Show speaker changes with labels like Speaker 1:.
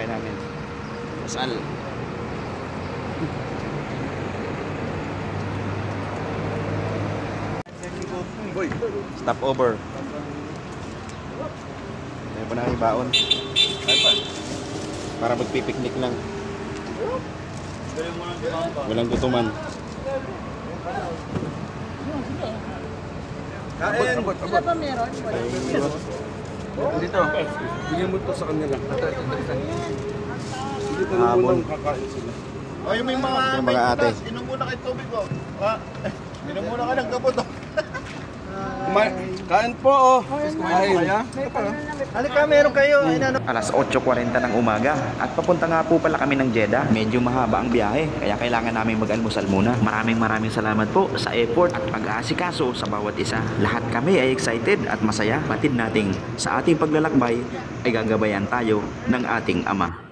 Speaker 1: biyahe namin. Pasal. Stop over. May pa na ibaon. Para magpipiknik lang. Walang gutuman.
Speaker 2: Kain!
Speaker 3: Sila ba meron?
Speaker 2: Dito, bigyan mo ito sa kanila. Hindi ko naman lang kakain sila.
Speaker 4: Oh, yung may mga
Speaker 1: ate.
Speaker 4: Inom muna kayo tubig ko. Inom muna ka ng gabot.
Speaker 2: Kain po, oh. Kain.
Speaker 4: Halika, meron kayo.
Speaker 1: Alas 8:40 ng umaga at papunta nga po pala kami ng Jeddah. Medyo mahaba ang biyahe kaya kailangan namin mag-almusal muna. Maraming salamat po sa effort at pag-aasikaso sa bawat isa. Lahat kami ay excited at masaya. Batid nating sa ating paglalakbay ay gagabayan tayo ng ating Ama.